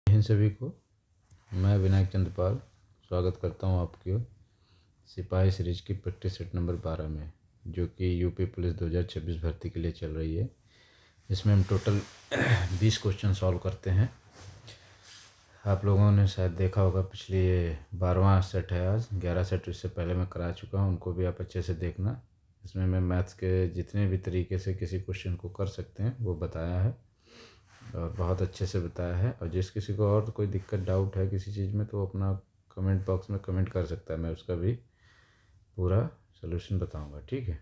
इन सभी को मैं विनायक चंद्रपाल स्वागत करता हूं आपके सिपाही सीरीज की प्रैक्टिस सेट नंबर 12 में, जो कि यूपी पुलिस 2026 भर्ती के लिए चल रही है। इसमें हम टोटल 20 क्वेश्चन सॉल्व करते हैं। आप लोगों ने शायद देखा होगा, पिछले 12वां सेट है। आज 11 सेट इससे पहले मैं करा चुका हूं, उनको भी आप अच्छे से देखना। इसमें मैं मैथ्स के जितने भी तरीके से किसी क्वेश्चन को कर सकते हैं वो बताया है और बहुत अच्छे से बताया है। और जिस किसी को और कोई दिक्कत डाउट है किसी चीज़ में तो अपना कमेंट बॉक्स में कमेंट कर सकता है, मैं उसका भी पूरा सलूशन बताऊंगा। ठीक है,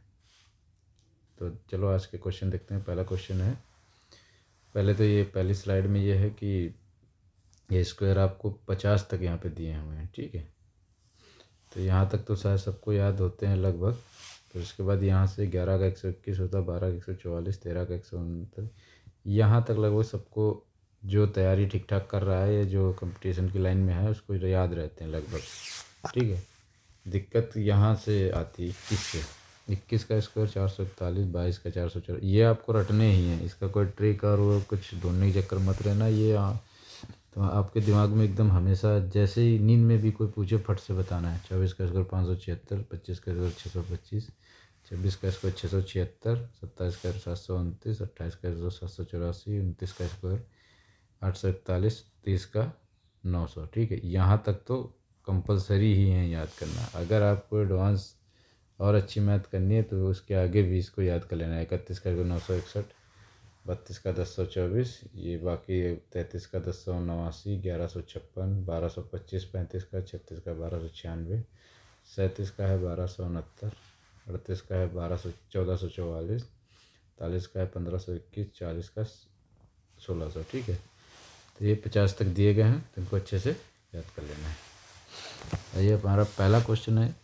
तो चलो आज के क्वेश्चन देखते हैं। पहला क्वेश्चन है, पहले तो ये पहली स्लाइड में ये है कि ये स्क्वायर आपको 50 तक यहाँ पे दिए हुए हैं। ठीक है, तो यहाँ तक तो शायद सबको याद होते हैं लगभग। फिर उसके बाद यहाँ से 11 का 121 होता है, 12 का 144, 13 का 169, यहाँ तक लगभग सबको जो तैयारी ठीक ठाक कर रहा है या जो कंपटीशन की लाइन में है उसको याद रहते हैं लगभग। ठीक है, दिक्कत यहाँ से आती है 21 से। 21 का स्क्वायर 441, 22 का 404, ये आपको रटने ही है। इसका कोई ट्रिक और वो कुछ ढूंढने के चक्कर मत रहना। ये तो आपके दिमाग में एकदम हमेशा, जैसे ही नींद में भी कोई पूछे फट से बताना है। 24 का स्क्वायर 576, 25 का स्क्वायर 625, 26 का स्क्वायर 676, 27 का 729, 28 का स्क्वायर 784, 29 का स्क्वायर 841, 30 का 900। ठीक है, यहाँ तक तो कंपलसरी ही है याद करना। अगर आपको एडवांस और अच्छी मैथ करनी है तो उसके आगे भी इसको याद कर लेना है। 31 का 961, 32 का 1024, ये बाकी 33 का 1089, 1156, 1225, 35 का 36 का 1296, 37 का है 1269, 38 का है 1444, 43 का है 1521, 40 का 1600। ठीक है, तो ये 50 तक दिए गए हैं, तो इनको अच्छे से याद कर लेना है। ये हमारा पहला क्वेश्चन है।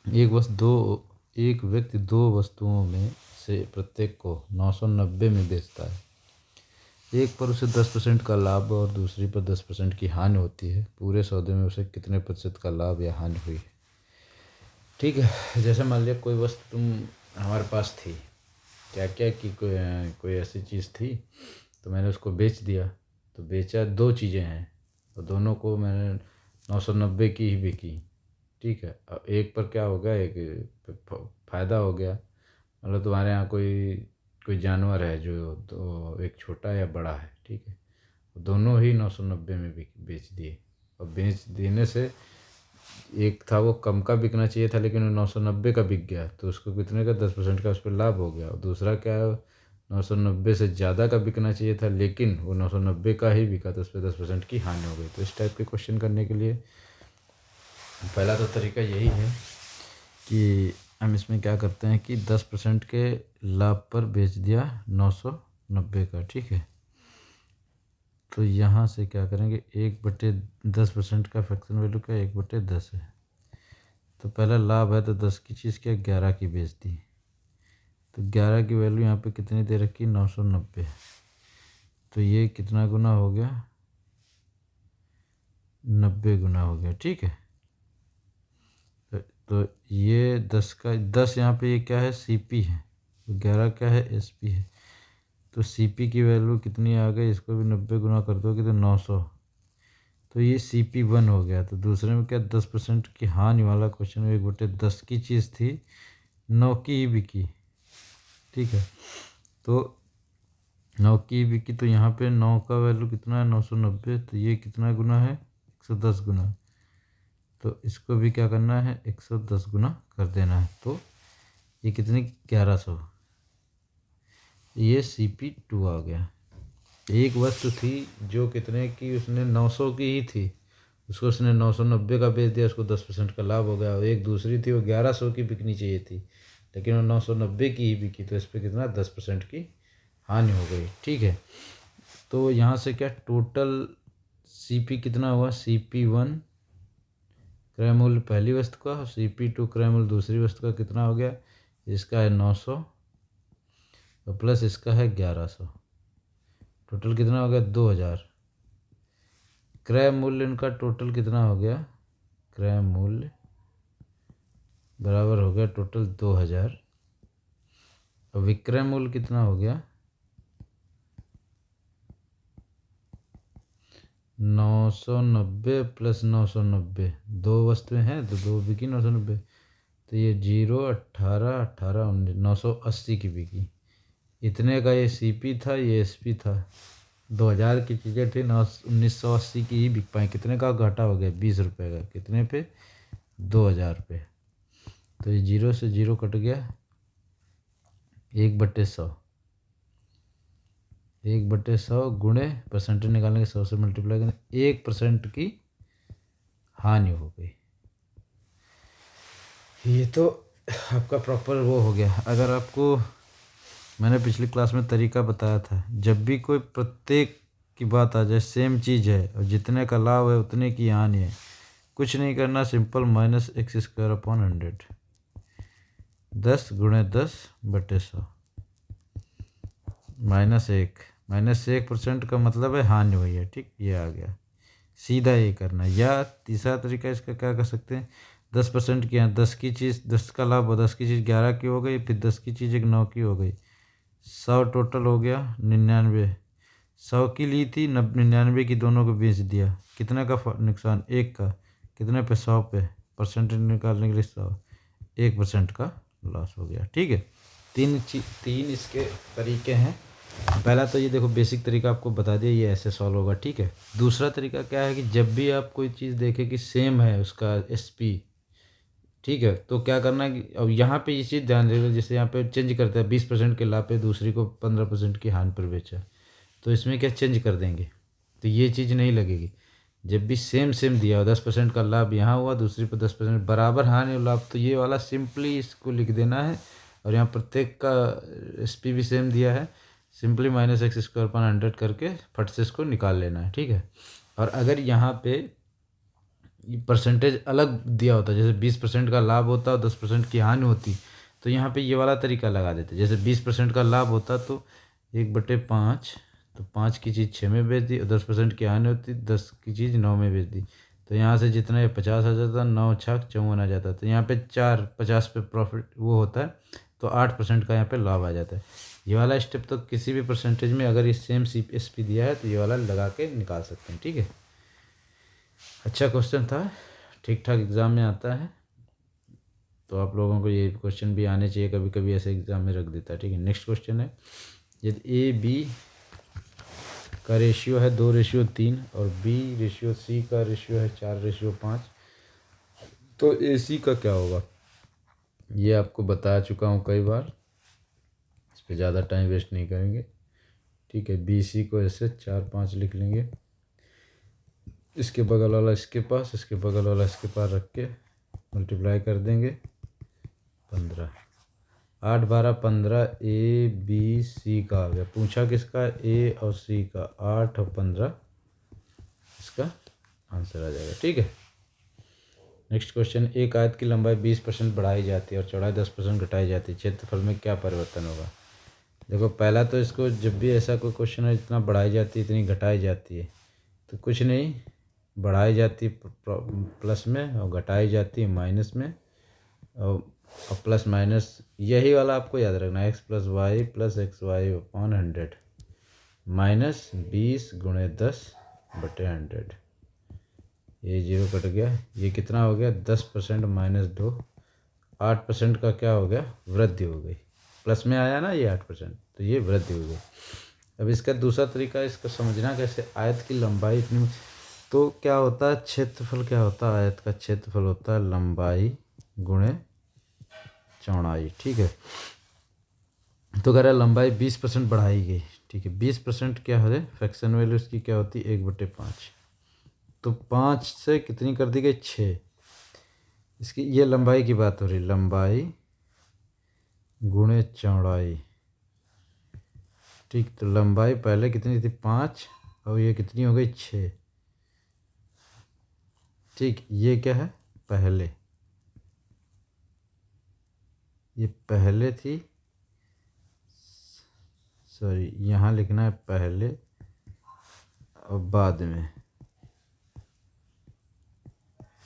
एक व्यक्ति दो वस्तुओं में से प्रत्येक को 990 में बेचता है। एक पर उसे 10% का लाभ और दूसरी पर 10% की हानि होती है। पूरे सौदे में उसे कितने प्रतिशत का लाभ या हानि हुई है? ठीक है, जैसे मान लिया कोई वस्तु हमारे पास थी, क्या क्या कि कोई ऐसी चीज़ थी, तो मैंने उसको बेच दिया। तो बेचा, दो चीज़ें हैं और दोनों को मैंने 990 की ही बिकी। ठीक है, अब एक पर क्या हो गया, एक फ़ायदा हो गया। मतलब तुम्हारे यहाँ कोई कोई जानवर है जो तो एक छोटा या बड़ा है। ठीक है, दोनों ही 990 में बेच दिए। और बेच देने से एक था वो कम का बिकना चाहिए था, लेकिन वो 990 का बिक गया, तो उसको कितने का 10% का उस पर लाभ हो गया। और दूसरा क्या है, 990 से ज़्यादा का बिकना चाहिए था, लेकिन वो 990 का ही बिका, तो उस पर 10% की हानि हो गई। तो इस टाइप के क्वेश्चन करने के लिए पहला तो तरीका यही है कि हम इसमें क्या करते हैं कि 10% के लाभ पर बेच दिया 990 का। ठीक है, तो यहाँ से क्या करेंगे, 1/10% का फ्रैक्शन वैल्यू क्या, 1/10 है। तो पहला लाभ है तो 10 की चीज़ क्या, 11 की बेच दी। तो 11 की वैल्यू यहाँ पे कितनी दे रखी, 990। तो ये कितना गुना हो गया, 90 गुना हो गया। ठीक है, तो ये 10 का 10 यहाँ पे ये क्या है, सीपी है। तो 11 क्या है, एसपी है। तो सीपी की वैल्यू कितनी आ गई, इसको भी 90 गुना कर दोगे तो 900। तो ये CP1 हो गया। तो दूसरे में क्या, 10% की हानि वाला क्वेश्चन में 1/10 की चीज़ थी, 9 की ही बिकी। ठीक है, तो 9 की बिकी, तो यहाँ पे 9 का वैल्यू कितना है, 990। तो ये कितना गुना है, 110 गुना। तो इसको भी क्या करना है, 110 गुना कर देना है। तो ये कितनी, 1100। ये CP2 आ गया। एक वस्तु थी जो कितने की, उसने 900 की ही थी, उसको उसने 990 का बेच दिया, उसको 10% का लाभ हो गया। और एक दूसरी थी, वो 1100 की बिकनी चाहिए थी, लेकिन वो 990 की ही बिकी, तो इस पर कितना, 10% की हानि हो गई। ठीक है, तो यहाँ से क्या, टोटल CP कितना हुआ, CP1 क्रय मूल्य पहली वस्तु का, CP2 क्रय मूल्य दूसरी वस्तु का कितना हो गया, इसका है 900 और प्लस इसका है 1100। टोटल कितना हो गया, 2000। क्रय मूल्य इनका टोटल कितना हो गया, क्रय मूल्य बराबर हो गया टोटल 2000। और विक्रय मूल्य कितना हो गया, 990 प्लस 990, दो वस्तुएं हैं तो दो बिकी 990। तो ये 0, 18, 18, 19, 980 की बिकी। इतने का ये सीपी था, ये एसपी था। 2000 की चीज़ें थी, 1980 की ही बिक पाई। कितने का घाटा हो गया? 20 रुपये का। कितने पे? 2000 पे। तो ये 0 से 0 कट गया, 1/100। 1/100 गुणे परसेंटेज निकालने के 100 से मल्टीप्लाई करें, 1% की हानि हो गई। ये तो आपका प्रॉपर वो हो गया। अगर आपको मैंने पिछली क्लास में तरीका बताया था, जब भी कोई प्रत्येक की बात आ जाए, सेम चीज़ है और जितने का लाभ है उतने की हानि है, कुछ नहीं करना, सिंपल -x² / 100, 10 गुणे 10/100 -1। -1% का मतलब है हानि हुई है। ठीक, ये आ गया, सीधा ये करना। या तीसरा तरीका इसका क्या कर सकते हैं, 10% की यहाँ 10 की चीज़, 10 का लाभ हो, 10 की चीज़ 11 की हो गई, फिर 10 की चीज़ एक 9 की हो गई, 100 टोटल हो गया 99। 100 की ली थी, 99 की दोनों को बेच दिया। कितने का नुकसान? 1 का। कितने पे? 100 पे। परसेंटेज निकालने के लिए 100, 1% का लॉस हो गया। ठीक है, तीन इसके तरीके हैं। पहला तो ये देखो, बेसिक तरीका आपको बता दिया, ये ऐसे सॉल्व होगा। ठीक है, दूसरा तरीका क्या है कि जब भी आप कोई चीज़ देखें कि सेम है उसका एसपी, ठीक है, तो क्या करना है कि अब यहाँ पे ये चीज़ ध्यान रखिएगा, जैसे यहाँ पे चेंज करते हैं 20% के लाभ पे दूसरी को 15% की हानि पर बेचा, तो इसमें क्या चेंज कर देंगे, तो ये चीज़ नहीं लगेगी। जब भी सेम सेम दिया हो, 10% का लाभ यहाँ हुआ, दूसरी पर 10% बराबर हानि और लाभ, तो ये वाला सिंपली इसको लिख देना है। और यहाँ प्रत्येक का एसपी भी सेम दिया है, सिंपली -x² / 100 करके फट से इसको निकाल लेना है। ठीक है, और अगर यहाँ पे परसेंटेज अलग दिया होता, जैसे 20% का लाभ होता और 10% की हानि होती, तो यहाँ पे ये वाला तरीका लगा देते। जैसे 20% का लाभ होता तो 1/5, तो 5 की चीज़ 6 में बेच दी, और 10% की हानि होती, 10 की चीज़ 9 में बेच दी। तो यहाँ से जितना ये 50 आ जाता, 9 छक 54 आ जाता। तो यहाँ पे 50 पे प्रॉफिट वो होता है, तो 8% का यहाँ पे लाभ आ जाता है। ये वाला स्टेप तो किसी भी परसेंटेज में अगर ये सेम CSP दिया है तो ये वाला लगा के निकाल सकते हैं। ठीक है, अच्छा क्वेश्चन था, ठीक ठाक एग्ज़ाम में आता है, तो आप लोगों को ये क्वेश्चन भी आने चाहिए, कभी कभी ऐसे एग्ज़ाम में रख देता है। ठीक है, नेक्स्ट क्वेश्चन है, यदि AB का रेशियो है 2:3 और B/C का रेशियो है 4:5, तो AC का क्या होगा? ये आपको बता चुका हूँ कई बार, इस पर ज़्यादा टाइम वेस्ट नहीं करेंगे। ठीक है, BC को ऐसे 4, 5 लिख लेंगे, इसके बगल वाला इसके पास, इसके बगल वाला इसके पास रख के मल्टीप्लाई कर देंगे 15। 8, 12, 15 ABC का आ गया। पूछा किसका? A और C का। 8 और 15 इसका आंसर आ जाएगा। ठीक है, नेक्स्ट क्वेश्चन, एक आयत की लंबाई 20% बढ़ाई जाती है और चौड़ाई 10% घटाई जाती है, क्षेत्रफल में क्या परिवर्तन होगा? देखो, पहला तो इसको जब भी ऐसा कोई क्वेश्चन है, इतना बढ़ाई जाती है इतनी घटाई जाती है, तो कुछ नहीं, बढ़ाई जाती है प्लस में और घटाई जाती है माइनस में, और प्लस माइनस यही वाला आपको याद रखना है, x + y + xy/100 -20 × 10/100। ये 0 कट गया, ये कितना हो गया? 10% -2, 8% का क्या हो गया? वृद्धि हो गई। प्लस में आया ना ये 8%, तो ये वृद्धि हो गई। अब इसका दूसरा तरीका, इसको समझना कैसे, आयत की लंबाई इतनी, तो क्या होता है, क्षेत्रफल क्या होता है? आयत का क्षेत्रफल होता है लंबाई गुणे चौड़ाई। ठीक है, तो कह रहा है लंबाई 20% बढ़ाई गई। ठीक है, 20% क्या है? फ्रैक्शन वैल्यू इसकी क्या होती है? 1/5। तो 5 से कितनी कर दी गई? 6। इसकी ये लंबाई की बात हो रही, लंबाई गुणे चौड़ाई। ठीक, तो लंबाई पहले कितनी थी? 5, और ये कितनी हो गई? 6। ठीक, ये क्या है? पहले, ये पहले थी, सॉरी यहाँ लिखना है पहले और बाद में।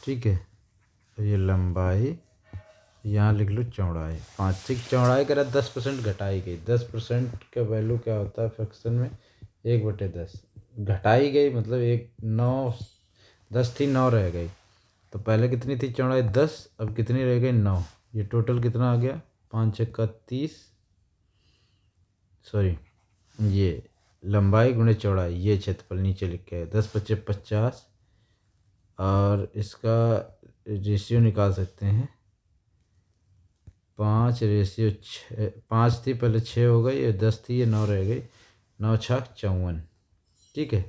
ठीक है, तो ये लंबाई, यहाँ लिख लो चौड़ाई 5। ठीक, चौड़ाई करा 10% घटाई गई। 10% का वैल्यू क्या होता है फ्रैक्शन में? 1/10। घटाई गई, मतलब एक 9 10 थी, 9 रह गई। तो पहले कितनी थी चौड़ाई 10, अब कितनी रह गई 9। ये टोटल कितना आ गया 5 चक्का 30, सॉरी ये लंबाई गुणे चौड़ाई, ये क्षेत्रफल नीचे लिख के 10×25 = 50। और इसका रेशियो निकाल सकते हैं 5:6। 5 थी पहले, 6 हो गई, ये 10 थी, ये 9 रह गई, 9×6 = 54। ठीक है,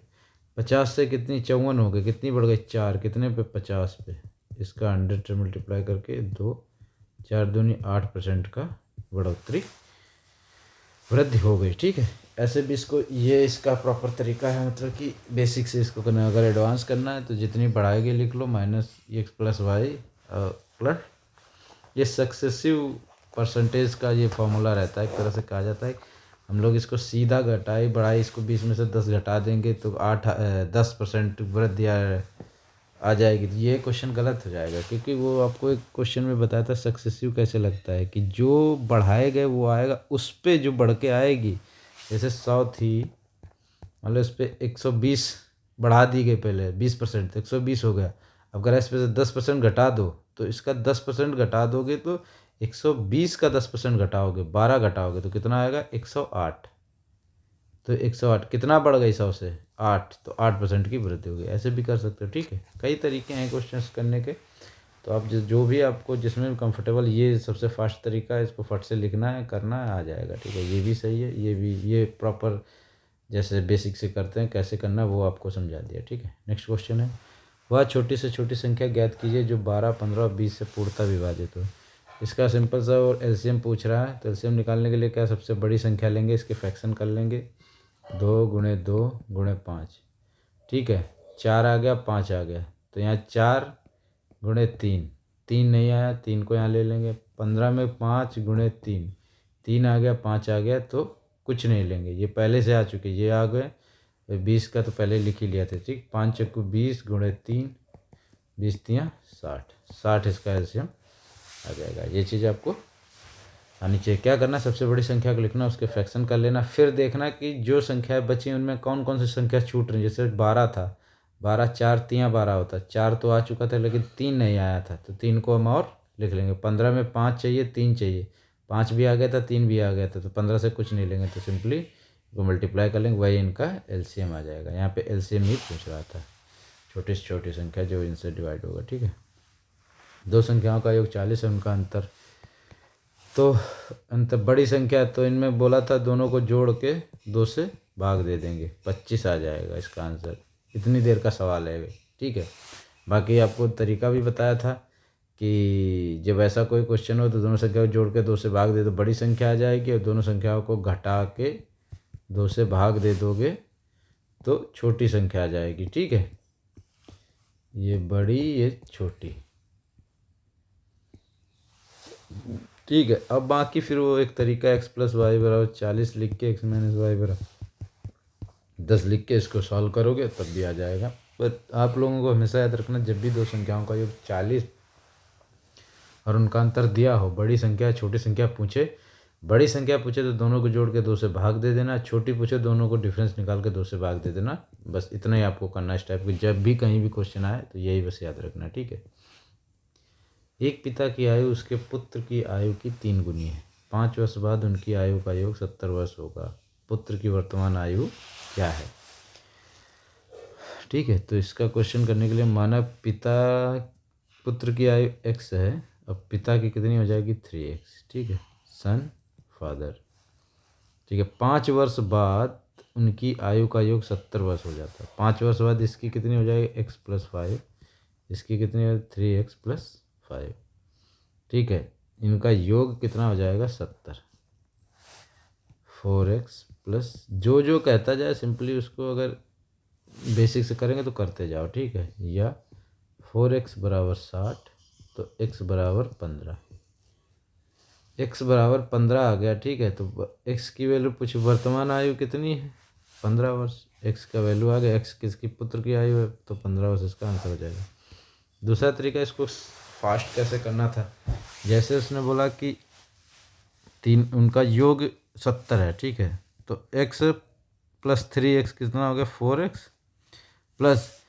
50 से कितनी 54 हो गई, कितनी बढ़ गई 4, कितने पे 50 पे, इसका 100 से मल्टीप्लाई करके 2, 4 दूनी 8% का बढ़ोतरी वृद्धि हो गई। ठीक है, ऐसे भी इसको, ये इसका प्रॉपर तरीका है, मतलब कि बेसिक से इसको करना। अगर एडवांस करना है तो जितनी बढ़ाएगी लिख लो, -x + y प्लस ये सक्सेसिव परसेंटेज का ये फॉर्मूला रहता है, एक तरह से कहा जाता है। हम लोग इसको सीधा घटाई बढ़ाई, इसको 20 में से 10 घटा देंगे तो 10% वृद्धि आ जाएगी। तो ये क्वेश्चन गलत हो जाएगा, क्योंकि वो आपको एक क्वेश्चन में बताया था सक्सेसिव कैसे लगता है, कि जो बढ़ाए गए वो आएगा, उस पर जो बढ़ के आएगी। जैसे 100 थी, मतलब इस पर 120 बढ़ा दी गई, पहले 20% तो 120 हो गया। अब अगर इस पर से 10% घटा दो, तो इसका 10% घटा दोगे तो 120 का 10% घटाओगे, 12 घटाओगे तो कितना आएगा 108। तो 108 कितना बढ़ गई 100 से 8, तो 8% की वृद्धि होगी। ऐसे भी कर सकते हो। ठीक है, कई तरीके हैं क्वेश्चंस करने के, तो आप जो भी आपको जिसमें भी कंफर्टेबल, ये सबसे फास्ट तरीका है, इसको फट से लिखना है, करना है, आ जाएगा। ठीक है, ये भी सही है, ये भी, ये प्रॉपर जैसे बेसिक से करते हैं कैसे करना है वो आपको समझा दिया। ठीक है, नेक्स्ट क्वेश्चन है, वह छोटी से छोटी संख्या ज्ञात कीजिए जो 12, 15 और 20 से पूर्णतः विभाजित हो। इसका सिंपल सा और एलसीएम पूछ रहा है, तो एलसीएम निकालने के लिए क्या, सबसे बड़ी संख्या लेंगे, इसके फ्रैक्शन कर लेंगे, 2 × 2 × 5। ठीक है, 4 आ गया, 5 आ गया, तो यहाँ 4 × 3, 3 नहीं आया, 3 को यहाँ ले लेंगे। 15 में 5 × 3, 3 आ गया, 5 आ गया, तो कुछ नहीं लेंगे, ये पहले से आ चुके, ये आ गए। 20 का तो पहले लिख ही लिया था। ठीक, 5 × 20 × 3, 20 × 60, 60 इसका एलसीएम आ जाएगा। ये चीज़ आपको आनी चाहिए। क्या करना, सबसे बड़ी संख्या को लिखना, उसके फ्रैक्शन कर लेना, फिर देखना कि जो संख्याएं बची उनमें कौन कौन सी संख्या छूट रही है। जैसे 12 था, 12 4 3 12 होता, 4 तो आ चुका था लेकिन 3 नहीं आया था, तो 3 को हम और लिख लेंगे। 15 में 5 चाहिए, 3 चाहिए, 5 भी आ गया था, 3 भी आ गया था, तो 15 से कुछ नहीं लेंगे, तो सिंपली को मल्टीप्लाई कर लेंगे, वही इनका एलसीएम आ जाएगा। यहाँ पे एलसीएम ही पूछ रहा था, छोटी से छोटी संख्या जो इनसे डिवाइड होगा। ठीक है, दो संख्याओं का योग 40 है, उनका अंतर, तो अंतर बड़ी संख्या, तो इनमें बोला था दोनों को जोड़ के 2 से भाग दे देंगे, 25 आ जाएगा इसका आंसर। इतनी देर का सवाल है। ठीक है, बाकी आपको तरीका भी बताया था कि जब ऐसा कोई क्वेश्चन हो तो दोनों संख्याओं को जोड़ के 2 से भाग दे दो, बड़ी संख्या आ जाएगी, और दोनों संख्याओं को घटा के 2 से भाग दे दोगे तो छोटी संख्या आ जाएगी। ठीक है, ये बड़ी, ये छोटी। ठीक है, अब बाकी फिर वो एक तरीका x + y = 40 लिख के x - y = 10 लिख के इसको सॉल्व करोगे तब भी आ जाएगा। पर आप लोगों को हमेशा याद रखना, जब भी दो संख्याओं का योग 40 और उनका अंतर दिया हो, बड़ी संख्या छोटी संख्या पूछे, बड़ी संख्या पूछे तो दोनों को जोड़ के 2 से भाग दे देना, छोटी पूछे दोनों को डिफरेंस निकाल के 2 से भाग दे देना। बस इतना ही आपको करना है इस टाइप की, जब भी कहीं भी क्वेश्चन आए तो यही बस याद रखना। ठीक है, एक पिता की आयु उसके पुत्र की आयु की 3 गुनी है। 5 वर्ष बाद उनकी आयु का योग 70 वर्ष होगा। पुत्र की वर्तमान आयु क्या है? ठीक है, तो इसका क्वेश्चन करने के लिए माना पुत्र की आयु x है, अब पिता की कितनी हो जाएगी 3x। ठीक है, सन फादर। ठीक है, 5 वर्ष बाद उनकी आयु का योग 70 वर्ष हो जाता है। 5 वर्ष बाद इसकी कितनी हो जाएगी x + 5, इसकी कितनी हो 3x + 5। ठीक है, इनका योग कितना हो जाएगा 70। 4x प्लस जो जो कहता जाए सिंपली उसको अगर बेसिक से करेंगे तो करते जाओ। ठीक है, या 4x = 60, तो x = 15, x = 15 आ गया। ठीक है, तो x की वैल्यू पूछ, वर्तमान आयु कितनी है 15 वर्ष, x का वैल्यू आ गया, x किसकी पुत्र की आयु है तो 15 वर्ष, इसका आंसर हो जाएगा। दूसरा तरीका इसको फास्ट कैसे करना था, जैसे उसने बोला कि उनका योग 70 है। ठीक है, तो x प्लस 3x कितना हो गया 4x प्लस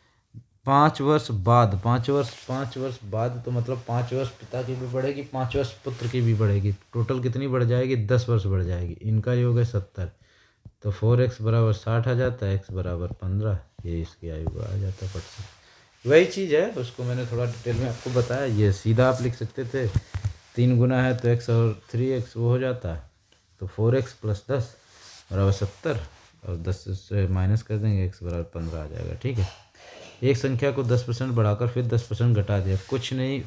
5 वर्ष बाद 5 वर्ष बाद तो मतलब 5 वर्ष पिता की भी बढ़ेगी 5 वर्ष पुत्र की भी बढ़ेगी, टोटल कितनी बढ़ जाएगी 10 वर्ष बढ़ जाएगी। इनका ये हो गया 70, तो 4x बराबर 60 आ जाता है, x बराबर 15, ये इसकी आयु आ जाता है फट से। वही चीज़ है, उसको मैंने थोड़ा डिटेल में आपको बताया। ये सीधा आप लिख सकते थे, 3 गुना है तो x और 3x वो हो जाता है, तो 4x प्लस 10 बराबर 70 और 10 से माइनस कर देंगे, x बराबर 15 आ जाएगा। ठीक है, एक संख्या को 10% बढ़ाकर फिर 10% घटा दिया, कुछ नहीं,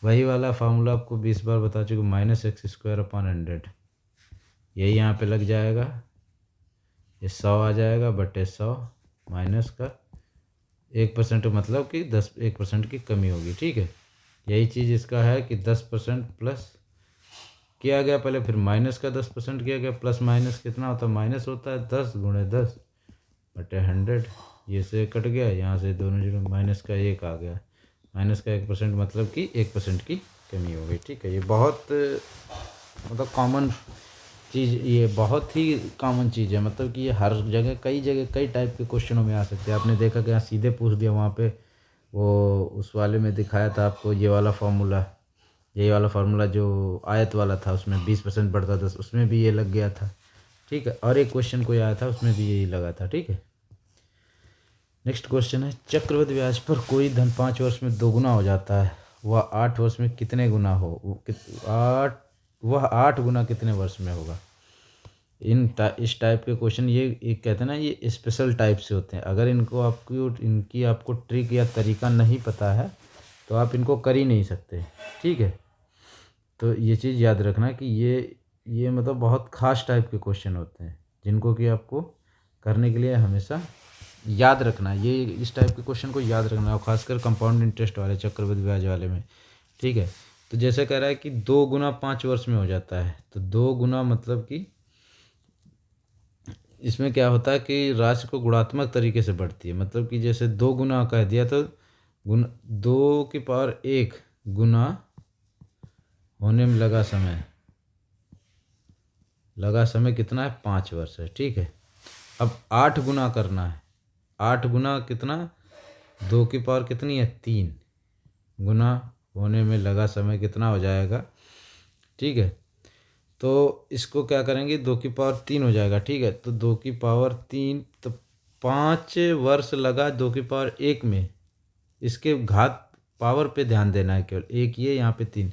वही वाला फार्मूला आपको 20 बार बता चुके, -x² / 100, यही यहाँ पे लग जाएगा, ये 100 आ जाएगा बटे 100 माइनस का 1% मतलब कि 1% की कमी होगी। ठीक है, यही चीज़ इसका है कि 10% प्लस किया गया पहले, फिर माइनस का 10% किया गया, प्लस माइनस कितना होता है, माइनस होता है 10 × 10 बटे 100, ये से कट गया, यहाँ से दोनों जगह माइनस का 1 आ गया, माइनस का 1% मतलब कि 1% की कमी हो गई। ठीक है, ये बहुत मतलब कॉमन चीज़, ये बहुत ही कॉमन चीज़ है, मतलब कि ये हर जगह कई टाइप के क्वेश्चनों में आ सकते हैं। आपने देखा कि यहाँ सीधे पूछ दिया, वहाँ पे वो उस वाले में दिखाया था आपको ये वाला फार्मूला, यही वाला फार्मूला जो आयत वाला था उसमें 20% बढ़ता था, उसमें भी ये लग गया था। ठीक है, और एक क्वेश्चन कोई आया था उसमें भी यही लगा था। ठीक है, नेक्स्ट क्वेश्चन है, चक्रवृद्धि ब्याज पर कोई धन 5 वर्ष में 2 गुना हो जाता है, वह 8 वर्ष में कितने गुना हो, वह 8 गुना कितने वर्ष में होगा। इस टाइप के क्वेश्चन ये कहते हैं ना, ये स्पेशल टाइप से होते हैं। अगर इनकी आपको ट्रिक या तरीका नहीं पता है तो आप इनको कर ही नहीं सकते। ठीक है, तो ये चीज़ याद रखना कि ये मतलब बहुत ख़ास टाइप के क्वेश्चन होते हैं, जिनको कि आपको करने के लिए हमेशा याद रखना है। ये इस टाइप के क्वेश्चन को याद रखना है, और खासकर कंपाउंड इंटरेस्ट वाले, चक्रवृद्धि ब्याज वाले में। ठीक है, तो जैसे कह रहा है कि 2 गुना 5 वर्ष में हो जाता है, तो 2 गुना मतलब कि इसमें क्या होता है कि राशि को गुणात्मक तरीके से बढ़ती है, मतलब कि जैसे 2 गुना कह दिया तो 2⁴ गुना होने में लगा समय कितना है 5 वर्ष है। ठीक है, अब 8 गुना करना है, 8 गुना कितना, 2⁵ कितनी है 3 गुना होने में लगा समय कितना हो जाएगा। ठीक है, तो इसको क्या करेंगे, 2⁵ हो जाएगा। ठीक है, तो 2⁵, तो 5 वर्ष लगा 2⁵ में, इसके घात पावर पे ध्यान देना है केवल, एक ये यहाँ पे 3,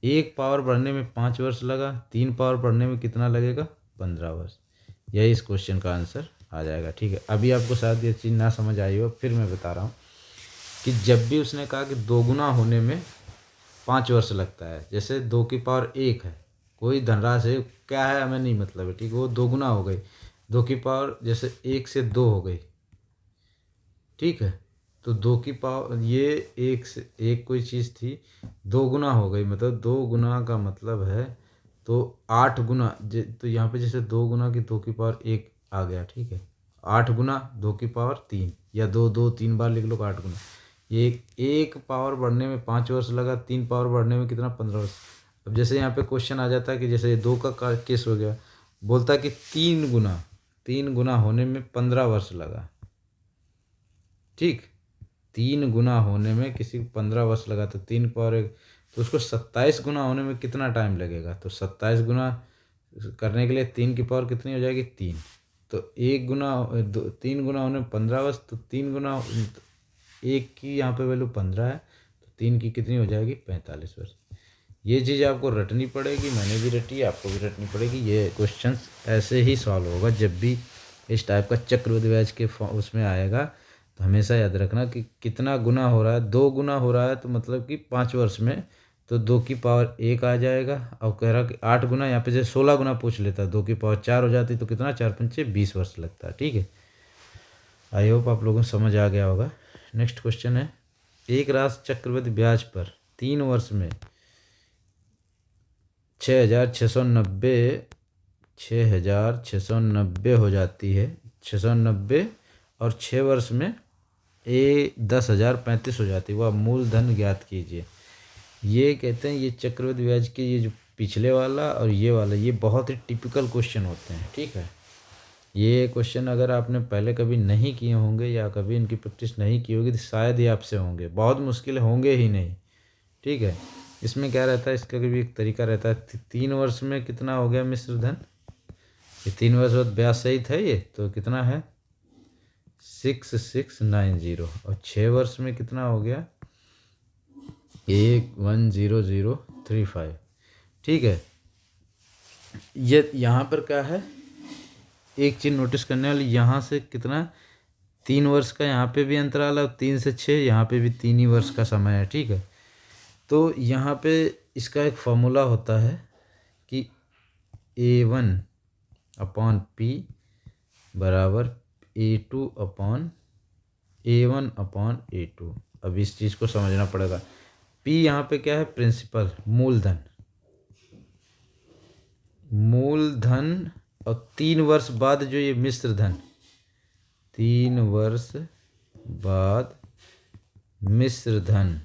1 पावर बढ़ने में 5 वर्ष लगा, 3 पावर बढ़ने में कितना लगेगा 15 वर्ष। यही इस क्वेश्चन का आंसर आ जाएगा। ठीक है, अभी आपको शायद ये चीज़ ना समझ आई हो, फिर मैं बता रहा हूँ कि जब भी उसने कहा कि 2 गुना होने में 5 वर्ष लगता है, जैसे 2⁵ है, कोई धनराशि क्या है हमें नहीं मतलब है। ठीक है, वो 2 गुना हो गई, 2⁵ जैसे 1 से 2 हो गई। ठीक है, तो 2⁵ ये 1 से 1 कोई चीज़ थी, 2 गुना हो गई, मतलब 2 गुना का मतलब है तो 8 गुना, तो यहाँ पे जैसे 2 गुना की 2⁵1 आ गया। ठीक है, 8 गुना 2⁵3, या 2 बार लिख लो 8 गुना, ये 1 पावर बढ़ने में 5 वर्ष लगा, 3 पावर बढ़ने में कितना 15 वर्ष। अब जैसे यहाँ पे क्वेश्चन आ जाता है कि जैसे 2 का केस हो गया, बोलता है कि 3 गुना होने में 15 वर्ष लगा। ठीक, 3 गुना होने में किसी को 15 वर्ष लगा, तो 3⁵1, तो उसको 27 गुना होने में कितना टाइम लगेगा, तो 27 गुना करने के लिए 3⁵ कितनी हो जाएगी 3, तो 3 गुना होने में 15 वर्ष, तो 3 गुना 1 की यहाँ पे वैल्यू 15 है, तो 3 की कितनी हो जाएगी 45 वर्ष। ये चीज़ आपको रटनी पड़ेगी, मैंने भी रटी, आपको भी रटनी पड़ेगी। ये क्वेश्चन ऐसे ही सॉल्व होगा जब भी इस टाइप का चक्रवृद्धि ब्याज के उसमें आएगा, तो हमेशा याद रखना कि कितना गुना हो रहा है, 2 गुना हो रहा है, तो मतलब कि 5 वर्ष में, तो 2⁵1 आ जाएगा। और कह रहा कि 8 गुना, यहाँ पे जैसे 16 गुना पूछ लेता, 2⁵4 हो जाती, तो कितना 4×5 = 20 वर्ष लगता है। ठीक है, आई होप आप लोगों को समझ आ गया होगा। नेक्स्ट क्वेश्चन है, एक राशि चक्रवृद्धि ब्याज पर 3 वर्ष में 6,690 हो जाती है, 690, और 6 वर्ष में 10,035 हो जाती है, वह मूलधन ज्ञात कीजिए। ये कहते हैं, ये चक्रवृद्धि ब्याज के ये जो पिछले वाला और ये वाला, ये बहुत ही टिपिकल क्वेश्चन होते हैं। ठीक है, ये क्वेश्चन अगर आपने पहले कभी नहीं किए होंगे या कभी इनकी प्रैक्टिस नहीं की होगी तो शायद ही आपसे होंगे, बहुत मुश्किल होंगे ही नहीं। ठीक है, इसमें क्या रहता है, इसका भी एक तरीका रहता है। 3 वर्ष में कितना हो गया मिश्र धन, ये 3 वर्ष बाद ब्याज सहित है ये, तो कितना है 6690। और 6 वर्ष में कितना हो गया 110,035। ठीक है, ये यहाँ पर क्या है, एक चीज़ नोटिस करने वाली, यहाँ से कितना 3 वर्ष का यहाँ पे भी अंतराल है और 3 से 6 यहाँ पे भी 3 ही वर्ष का समय है। ठीक है, तो यहाँ पे इसका एक फॉर्मूला होता है कि A1/P बराबर A1/A2। अब इस चीज़ को समझना पड़ेगा। P यहाँ पे क्या है, प्रिंसिपल, मूलधन। मूलधन और 3 वर्ष बाद जो ये मिश्र धन, 3 वर्ष बाद मिश्र धन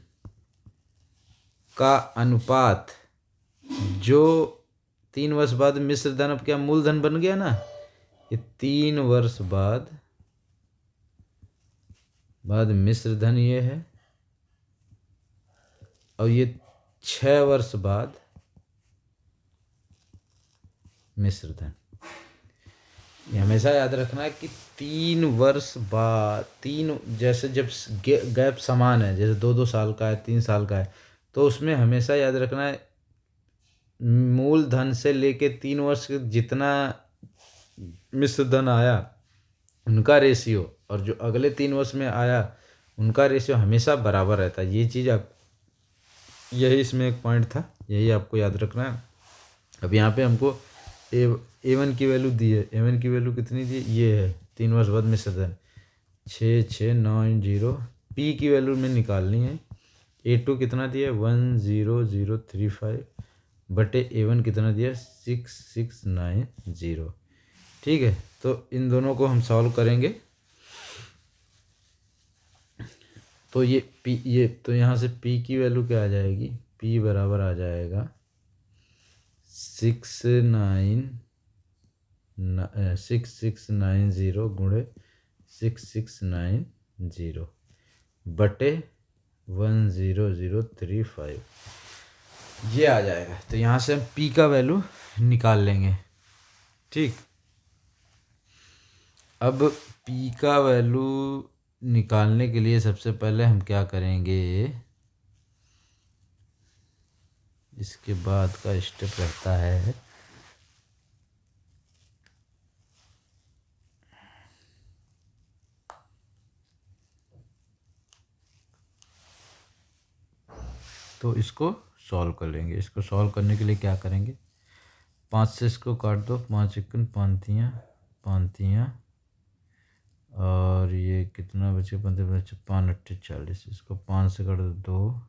का अनुपात, जो 3 वर्ष बाद मिश्र धन, अब क्या मूलधन बन गया ना, ये 3 वर्ष बाद मिश्र धन ये है, और ये 6 वर्ष बाद मिश्र धन। ये हमेशा याद रखना है कि 3 वर्ष बाद, जैसे जब गैप समान है, जैसे 2-2 साल का है, 3 साल का है, तो उसमें हमेशा याद रखना है मूलधन से लेके 3 वर्ष जितना मिश्र धन आया उनका रेशियो, और जो अगले 3 वर्ष में आया उनका रेशियो हमेशा बराबर रहता है। ये चीज़ आप, यही इसमें एक पॉइंट था, यही आपको याद रखना है। अब यहाँ पे हमको A1 की वैल्यू दी है, A1 की वैल्यू कितनी दी, ये है 3 वर्ष बाद मिश्र धन 6690। P की वैल्यू में निकालनी है, A2 कितना दिया 10035 बटे A1 कितना दिया 6690। ठीक है, तो इन दोनों को हम सॉल्व करेंगे। तो ये P, ये तो यहाँ से P की वैल्यू क्या आ जाएगी, P बराबर आ जाएगा 6690 गुणे 6690 बटे 10035, ये आ जाएगा। तो यहाँ से हम P का वैल्यू निकाल लेंगे। ठीक, अब P का वैल्यू निकालने के लिए सबसे पहले हम क्या करेंगे, इसके बाद का स्टेप रहता है तो इसको सॉल्व कर लेंगे। इसको सॉल्व करने के लिए क्या करेंगे, 5 से इसको काट दो, 5 एकन पाँतियाँ, और ये कितना बचे 15 5 8 40, इसको 5 से काट दो 2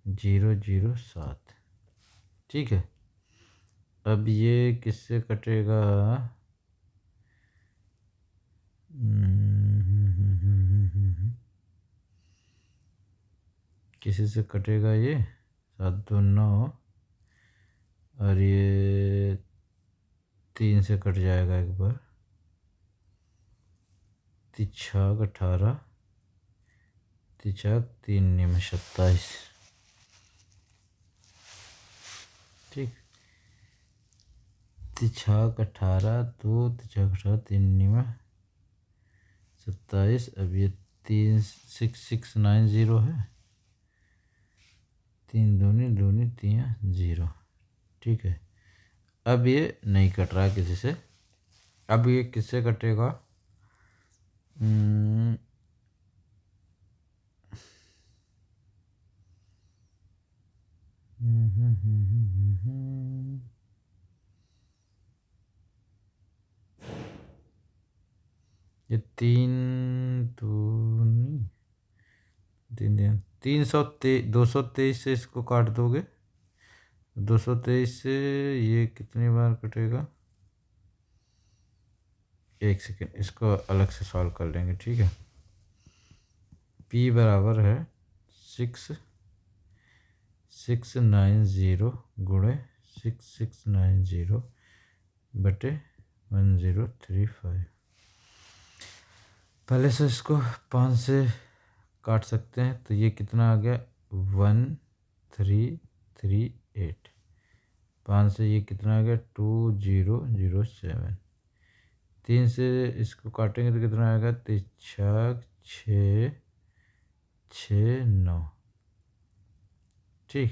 0 0 7। ठीक है, अब ये किससे कटेगा, किसी से कटेगा, ये 7 2 9, और ये 3 से कट जाएगा एक बार, 3 6 18, 3 3 9 27। ठीक, 3 6 18 2 3 18 3 9 27। अब ये 6690 है, 3 दूनी 3 0। ठीक है, अब ये नहीं कट रहा किसी से, अब ये किससे कटेगा, ये 3 दूनी 223 से इसको काट दोगे, 223 से ये कितनी बार कटेगा, 1 सेकेंड, इसको अलग से सॉल्व कर लेंगे। ठीक है, P बराबर है 6690 गुणे 6690 बटे 1035। पहले से इसको 5 से काट सकते हैं तो ये कितना आ गया 1338। 5 से ये कितना आ गया 2007। 3 से इसको काटेंगे तो कितना आएगा 669। ठीक।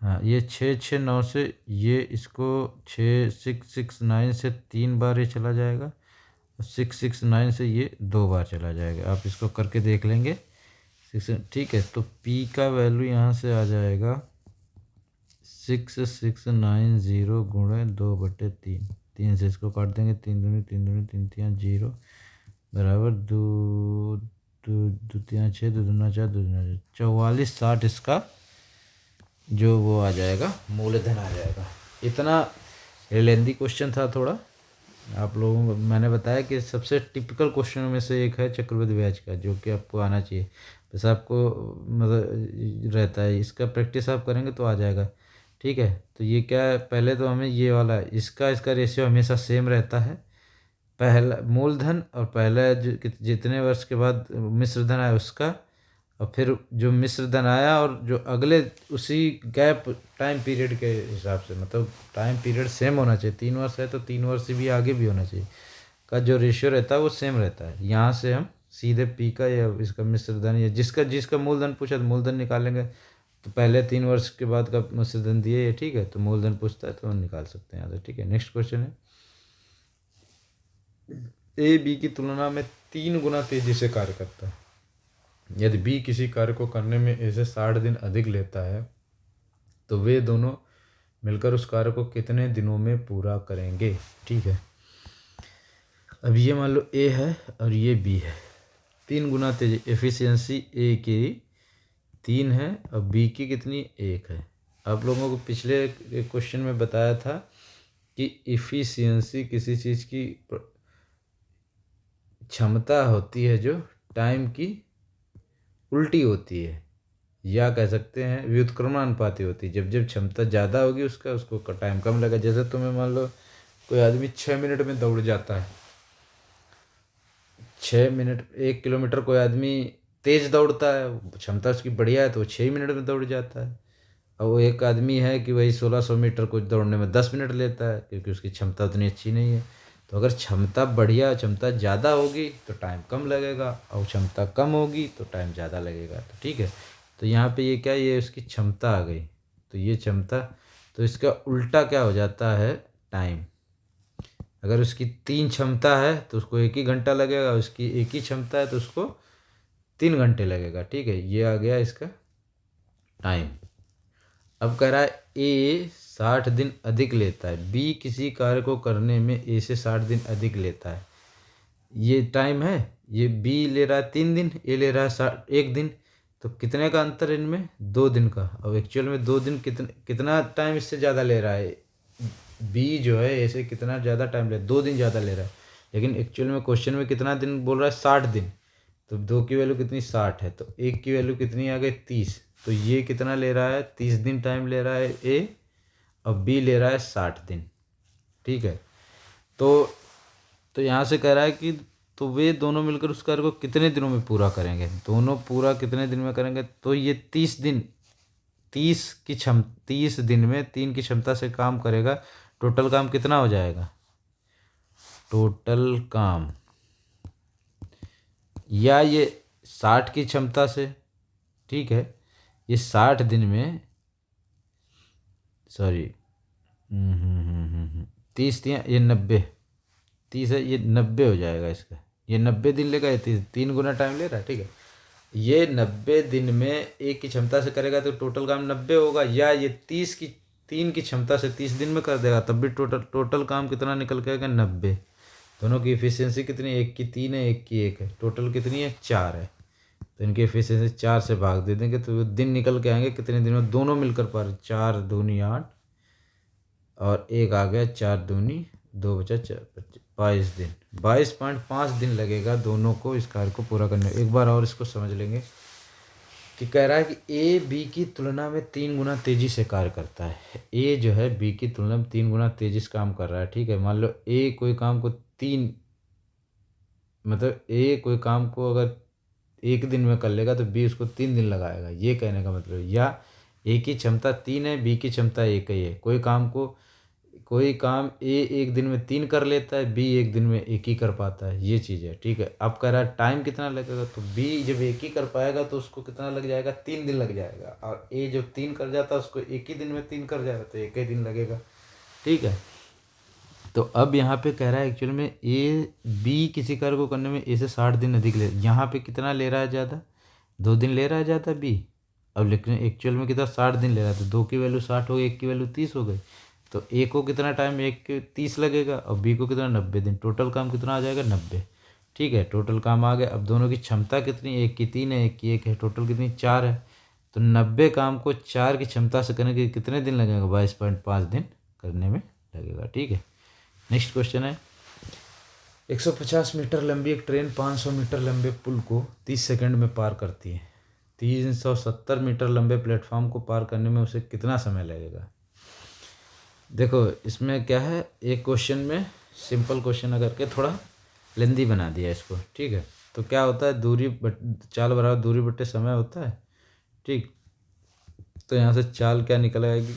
हाँ, ये 669 से ये इसको 6669 से 3 बार ये चला जाएगा और 669 से ये 2 बार चला जाएगा। आप इसको करके देख लेंगे। ठीक है, तो P का वैल्यू यहाँ से आ जाएगा 6690 गुणे 2/3। 3 से इसको काट देंगे, 3 दूनी 3 दूनी 3 तियाँ 0 बराबर 2 2 तियाँ 6 2 दूना 4 2 दूना 4460 इसका जो वो आ जाएगा मूलधन आ जाएगा। इतना लेंदी क्वेश्चन था थोड़ा। आप लोगों को मैंने बताया कि सबसे टिपिकल क्वेश्चनों में से एक है चक्रवृद्धि ब्याज का, जो कि आपको आना चाहिए। बस आपको मतलब रहता है, इसका प्रैक्टिस आप करेंगे तो आ जाएगा। ठीक है, तो ये क्या है, पहले तो हमें ये वाला इसका रेशियो हमेशा सेम रहता है। पहला मूलधन और पहला जितने वर्ष के बाद मिश्र धन आया उसका, और फिर जो मिश्र धन आया और जो अगले उसी गैप टाइम पीरियड के हिसाब से, मतलब टाइम पीरियड सेम होना चाहिए। 3 वर्ष है तो 3 वर्ष से भी आगे भी होना चाहिए, का जो रेशियो रहता है वो सेम रहता है। यहाँ से हम सीधे पी का या इसका मिश्र धन या जिसका मूलधन पूछा तो मूलधन निकालेंगे। तो पहले 3 वर्ष के बाद का मिश्र धन दिए ये, ठीक है, तो मूलधन पूछता है तो हम निकाल सकते हैं यहाँ से। ठीक है, नेक्स्ट क्वेश्चन है, ए बी की तुलना में 3 गुना तेजी से कार्य करता है। यदि बी किसी कार्य को करने में ए से 60 दिन अधिक लेता है तो वे दोनों मिलकर उस कार्य को कितने दिनों में पूरा करेंगे। ठीक है, अब ये मान लो ए है और ये बी है। 3 गुना तेजी, एफिशिएंसी ए की 3 है और बी की कितनी 1 है। आप लोगों को पिछले क्वेश्चन में बताया था कि एफिशिएंसी किसी चीज़ की क्षमता होती है जो टाइम की उल्टी होती है, या कह सकते हैं व्युत्क्रमानुपाती होती है। जब जब क्षमता ज़्यादा होगी उसको टाइम कम लगा। जैसे तुम्हें मान लो कोई आदमी 6 मिनट में दौड़ जाता है, 6 मिनट 1 किलोमीटर कोई आदमी तेज़ दौड़ता है, क्षमता उसकी बढ़िया है तो वो 6 मिनट में दौड़ जाता है। और वो एक आदमी है कि वही 1600 मीटर को दौड़ने में 10 मिनट लेता है, क्योंकि उसकी क्षमता उतनी अच्छी नहीं है। तो अगर क्षमता बढ़िया, क्षमता ज़्यादा होगी तो टाइम कम लगेगा, और क्षमता कम होगी तो टाइम ज़्यादा लगेगा। तो ठीक है, तो यहाँ पे ये क्या, ये उसकी क्षमता आ गई, तो ये क्षमता, तो इसका उल्टा क्या हो जाता है टाइम। अगर उसकी 3 क्षमता है तो उसको 1 ही घंटा लगेगा, उसकी 1 ही क्षमता है तो उसको 3 घंटे लगेगा। ठीक है, ये आ गया इसका टाइम। अब कह रहा है ए 60 दिन अधिक लेता है, बी किसी कार्य को करने में ए से 60 दिन अधिक लेता है। ये टाइम है, ये बी ले रहा है 3 दिन, ए ले रहा है 1 दिन, तो कितने का अंतर है इनमें 2 दिन का। अब एक्चुअल में 2 दिन कितना टाइम इससे ज़्यादा ले रहा है, बी जो है ए से कितना ज़्यादा टाइम ले, 2 दिन ज़्यादा ले रहा है। लेकिन एक्चुअल में क्वेश्चन में कितना दिन बोल रहा है 60 दिन, तो 2 की वैल्यू कितनी 60 है, तो 1 की वैल्यू कितनी आ गई 30। तो ये कितना ले रहा है 30 दिन टाइम ले रहा है ए, और बी ले रहा है 60 दिन। ठीक है, तो यहाँ से कह रहा है कि तो वे दोनों मिलकर उस कार्य को कितने दिनों में पूरा करेंगे। दोनों पूरा कितने दिन में करेंगे, तो ये 30 दिन 30 दिन में 3 की क्षमता से काम करेगा। टोटल काम कितना हो जाएगा, टोटल काम, या ये 60 की क्षमता से, ठीक है, ये 60 दिन में, सॉरी 30 दिया, ये 90, 30 है, ये 90 हो जाएगा इसका। ये 90 दिन लेगा, ये 3 गुना टाइम ले रहा है। ठीक है, ये 90 दिन में 1 की क्षमता से करेगा तो टोटल काम 90 होगा, या ये 3 की क्षमता से 30 दिन में कर देगा तब भी टोटल काम कितना निकल के आएगा 90। दोनों की एफिशिएंसी कितनी, 1 की 3 है 1 की 1 है, टोटल कितनी है 4 है। तो इनकी एफिशिएंसी 4 से भाग दे देंगे तो दिन निकल के आएंगे कितने दिन में, दोनों मिलकर पर 4 दूनी 8 और 1 आ गया 4 दूनी 2 बचा 22 दिन, 22.5 दिन लगेगा दोनों को इस कार्य को पूरा करने। एक बार और इसको समझ लेंगे कि कह रहा है कि ए बी की तुलना में 3 गुना तेज़ी से कार्य करता है। ए जो है बी की तुलना में 3 गुना तेज़ी से काम कर रहा है, ठीक है। मान लो ए कोई काम को 3 मतलब ए कोई काम को अगर 1 दिन में कर लेगा तो बी उसको 3 दिन लगाएगा, ये कहने का मतलब। या ए की क्षमता 3 है, बी की क्षमता 1 ही है। कोई काम ए 1 दिन में 3 कर लेता है, बी 1 दिन में 1 ही कर पाता है, ये चीज़ है, ठीक है। अब कह रहा है टाइम कितना लगेगा, तो बी जब 1 ही कर पाएगा तो उसको कितना लग जाएगा, 3 दिन लग जाएगा। और ए जब 3 कर जाता है उसको 1 ही दिन में 3 कर जाएगा तो 1 ही दिन लगेगा, ठीक है। तो अब यहाँ पे कह रहा है एक्चुअल में ए बी किसी कार्य को करने में ए से 60 दिन अधिक ले, यहाँ पे कितना ले रहा है ज़्यादा, 2 दिन ले रहा है ज़्यादा बी। अब लेकिन एक्चुअल में कितना 60 दिन ले रहा है, तो 2 की वैल्यू 60 हो गई, 1 की वैल्यू 30 हो गई। तो ए को कितना टाइम, 1 के 30 लगेगा और बी को कितना 90 दिन। टोटल काम कितना आ जाएगा 90, ठीक है। टोटल काम आ गया। अब दोनों की क्षमता कितनी, 1 की 3 है, 1 की 1 है, टोटल कितनी 4 है। तो 90 काम को 4 की क्षमता से करने के कितने दिन लगेगा, 22.5 दिन करने में लगेगा, ठीक है। नेक्स्ट क्वेश्चन है 150 मीटर लंबी एक ट्रेन 500 मीटर लंबे पुल को 30 सेकंड में पार करती है। 370 मीटर लंबे प्लेटफॉर्म को पार करने में उसे कितना समय लगेगा। देखो इसमें क्या है, एक क्वेश्चन में सिंपल क्वेश्चन करके थोड़ा लेंदी बना दिया इसको, ठीक है। तो क्या होता है, चाल बराबर दूरी बट्टे समय होता है, ठीक। तो यहाँ से चाल क्या निकल आएगी,